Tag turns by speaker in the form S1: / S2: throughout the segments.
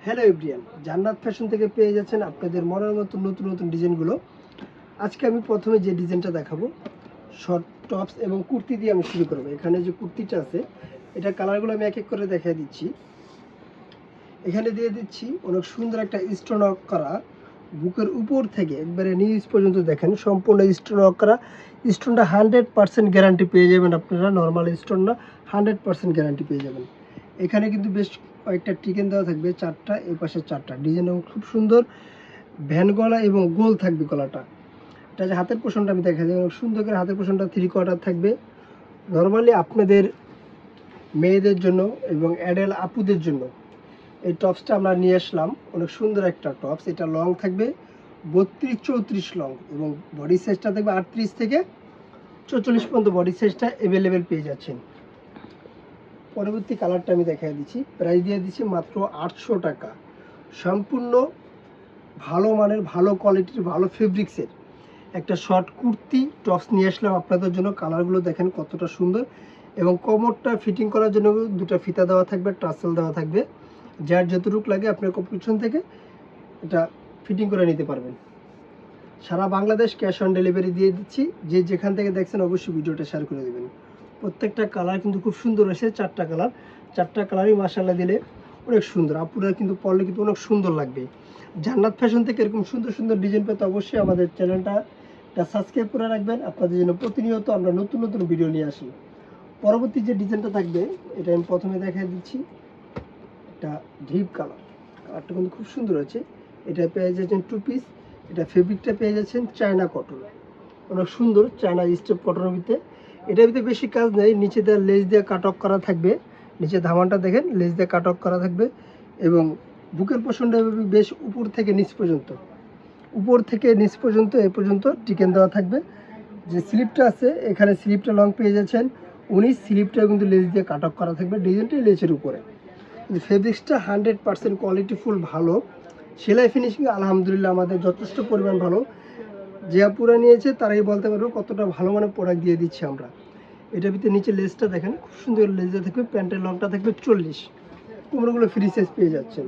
S1: Hello everyone, জান্নাত fashion থেকে পেয়ে যাচ্ছেন আপনাদের মনের মতো নতুন নতুন ডিজাইনগুলো। আজকে আমি প্রথমে যে ডিজাইনটা দেখাবো শর্ট টপস এবং কুর্তি দিয়ে আমি শুরু করবো। এখানে যে কুর্তিটা আছে এটা কালারগুলো আমি এক এক করে দেখিয়ে দিচ্ছি। এখানে দিয়ে দিচ্ছি অনেক সুন্দর একটা স্টোন ওয়ার্ক করা, বুকের উপর থেকে একবারে নিচ পর্যন্ত দেখেন সম্পূর্ণ স্টোন ওয়ার্ক করা। স্টোনটা 100% গ্যারান্টি পেয়ে যাবেন আপনারা, নর্মাল স্টোন না, 100% গ্যারান্টি পেয়ে যাবেন। এখানে কিন্তু বেশ কয়েকটা টিকেন দেওয়া থাকবে, চারটা, এই পাশে চারটা। ডিজাইন খুব সুন্দর, ভ্যান গলা এবং গোল থাকবে গলাটা। এটা যে হাতের পোষণটা আমি দেখা যাই সুন্দর করে, হাতের পোষণটা 3/4 থাকবে। নর্মালি আপনাদের মেয়েদের জন্য এবং অ্যাডাল্ট আপুদের জন্য এই টপসটা আমরা নিয়ে আসলাম। অনেক সুন্দর একটা টপস, এটা লং থাকবে 32-34 লং এবং বডি সাইজটা থাকবে 38 থেকে 44 পর্যন্ত বডি সাইজটা অ্যাভেলেবেল পেয়ে যাচ্ছেন। পরবর্তী কালারটা আমি দেখাই দিচ্ছি, প্রাইস দিয়ে দিচ্ছি মাত্র 800 টাকা। সম্পূর্ণ ভালো মানের, ভালো কোয়ালিটির, ভালো ফেব্রিক্সের একটা শর্ট কুর্তি টপস নিয়ে আসলাম আপনাদের জন্য। কালারগুলো দেখেন কতটা সুন্দর এবং কোমরটা ফিটিং করার জন্য দুটো ফিতা দেওয়া থাকবে, টাসেল দেওয়া থাকবে। যার যতটুকু লাগে আপনার পিছন থেকে এটা ফিটিং করে নিতে পারবেন। সারা বাংলাদেশ ক্যাশ অন ডেলিভারি দিয়ে দিচ্ছি। যে যেখান থেকে দেখছেন অবশ্যই ভিডিওটা শেয়ার করে দেবেন। প্রত্যেকটা কালার কিন্তু খুব সুন্দর এসে, চারটা কালার, চারটা কালারই মাশাআল্লাহ দিলে অনেক সুন্দর। আপুরা কিন্তু পরলে কিন্তু অনেক সুন্দর লাগবে। জান্নাত ফ্যাশন থেকে এরকম সুন্দর সুন্দর ডিজাইন পেতে অবশ্যই আমাদের চ্যানেলটা সাবস্ক্রাইব করে রাখবেন। আপনাদের জন্য প্রতিনিয়ত আমরা নতুন নতুন ভিডিও নিয়ে আসি। পরবর্তী যে ডিজাইনটা থাকবে এটা আমি প্রথমে দেখাই দিচ্ছি। এটা ডিপ কালার, কালারটা কিন্তু খুব সুন্দর আছে। এটা পেয়ে যাচ্ছেন 2 পিস। এটা ফেব্রিকটা পেয়ে যাচ্ছেন চায়না কটন, অনেক সুন্দর চায়না স্টেপ কটনের ভিতরে। এটার ভিতরে বেশি কাজ নেই, নিচে দেওয়া লেস দিয়ে কাট অফ করা থাকবে। নিচে ধামানটা দেখেন লেস দিয়ে কাট অফ করা থাকবে এবং বুকের পোষণটা বেশ উপর থেকে নিচ পর্যন্ত, উপর থেকে নিচ পর্যন্ত এ পর্যন্ত টিকেন দেওয়া থাকবে। যে স্লিপটা আছে এখানে স্লিপটা লং পেয়ে যাচ্ছেন 19, স্লিপটা কিন্তু লেস দিয়ে কাট অফ করা থাকবে, ডিজাইনটাই লেসের উপরে। ফেব্রিক্সটা 100% কোয়ালিটিফুল, ভালো। সেলাই ফিনিশিং আলহামদুলিল্লাহ আমাদের যথেষ্ট পরিমাণ ভালো। যে আপুরা নিয়েছে তারাই বলতে পারবো কতটা ভালো মানের প্রোডাক্ট দিয়ে দিচ্ছি আমরা। এটার ভিতরে নিচে লেসটা দেখেন খুব সুন্দর লেসটা থাকবে, প্যান্টের লংটা থাকবে 40। কোমরগুলো ফ্রি সাইজ পেয়ে যাচ্ছেন।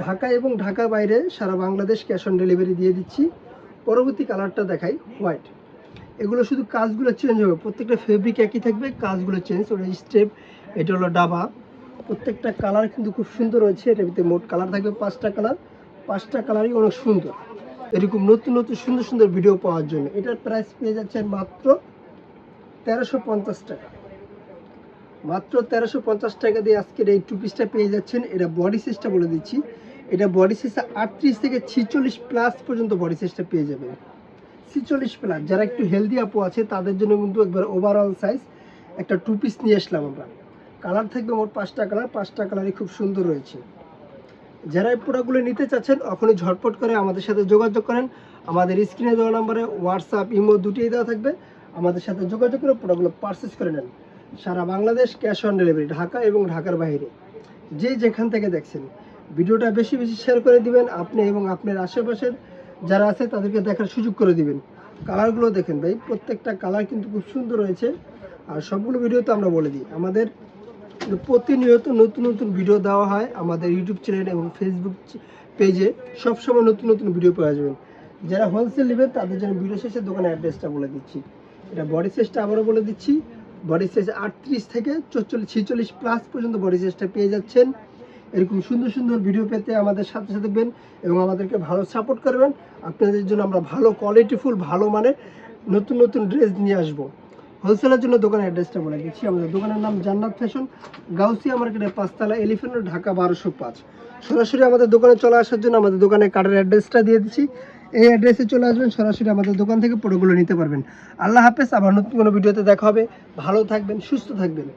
S1: ঢাকা এবং ঢাকার বাইরে সারা বাংলাদেশ ক্যাশ অন ডেলিভারি দিয়ে দিচ্ছি। পরবর্তী কালারটা দেখাই, হোয়াইট। এগুলো শুধু কাজগুলো চেঞ্জ হবে, প্রত্যেকটা ফেব্রিক একই থাকবে, কাজগুলো চেঞ্জ। ওটা স্টেপ, এটা হলো ডাবা। প্রত্যেকটা কালার কিন্তু খুব সুন্দর হয়েছে। এটার ভিতরে মোট কালার থাকবে 5টা কালার, 5টা কালারই অনেক সুন্দর। এরকম নতুন নতুন সুন্দর সুন্দর ভিডিও পাওয়ার জন্য এটার প্রাইস পেয়ে যাচ্ছেন মাত্র 1350 টাকা। মাত্র 1350 টাকা দিয়ে আজকের এই 2 পিসটা পেয়ে যাচ্ছেন। এটা বডি সাইজটা বলে দিচ্ছি, এটা বডি সাইজটা 38 থেকে 46 প্লাস পর্যন্ত বডি সাইজটা পেয়ে যাবেন। 46 প্লাস যারা একটু হেলদি আপু আছে তাদের জন্য কিন্তু একবার ওভারঅল সাইজ একটা 2 পিস নিয়ে আসলাম আমরা। কালার থাকবে মোট 5টা কালার, 5টা কালারই খুব সুন্দর রয়েছে। যারা এই প্রোডাক্টগুলো নিতে চাচ্ছেন এখনই ঝটপট করে আমাদের সাথে যোগাযোগ করেন। আমাদের স্ক্রিনে দেওয়া নাম্বারে হোয়াটসঅ্যাপ, ইমো দুটোই দেওয়া থাকবে। আমাদের সাথে যোগাযোগ করে প্রোডাক্টগুলো পারচেস করে নেন। সারা Bangladesh cash on delivery, Dhaka এবং ঢাকার বাইরে যে যেখান থেকে দেখছেন। ভিডিওটা বেশি বেশি শেয়ার করে দিবেন, আপনি এবং আপনার আশেপাশের যারা আছে তাদেরকে দেখার সুযোগ করে দিবেন। কালারগুলো দেখেন ভাই, প্রত্যেকটা কালার কিন্তু খুব সুন্দর রয়েছে। আর সবগুলো ভিডিও তো আমরা বলে দিই, আমাদের প্রতিনিয়ত নতুন নতুন ভিডিও দেওয়া হয় আমাদের ইউটিউব চ্যানেল এবং ফেসবুক পেজে। সবসময় নতুন নতুন ভিডিও পাওয়া যাবেন। যারা হোলসেল নেবেন তাদের জন্য ভিডিও শেষে দোকানের অ্যাড্রেসটা বলে দিচ্ছি। এটা বডি সাইজটা আবারও বলে দিচ্ছি, বডি সাইজ 38 থেকে 46 প্লাস পর্যন্ত বডি সাইজটা পেয়ে যাচ্ছেন। এরকম সুন্দর সুন্দর ভিডিও পেতে আমাদের সাথে সাথে থাকবেন এবং আমাদেরকে ভালো সাপোর্ট করবেন। আপনাদের জন্য আমরা ভালো কোয়ালিটিফুল, ভালো মানের নতুন নতুন ড্রেস নিয়ে আসবো। হোলসেলের জন্য দোকানের অ্যাড্রেসটা বলে দিচ্ছি। আমাদের দোকানের নাম জান্নাত ফ্যাশন, গাউসিয়া মার্কেটের 5 তলা, এলিফ্যান্ট রোড, ঢাকা 1205। সরাসরি আমাদের দোকানে চলে আসার জন্য আমাদের দোকানের কার্ডের অ্যাড্রেসটা দিয়ে দিচ্ছি। এই অ্যাড্রেসে চলে আসবেন, সরাসরি আমাদের দোকান থেকে প্রোডাক্টগুলো নিতে পারবেন। আল্লাহ হাফেজ, আবার নতুন কোনো ভিডিওতে দেখা হবে। ভালো থাকবেন, সুস্থ থাকবেন।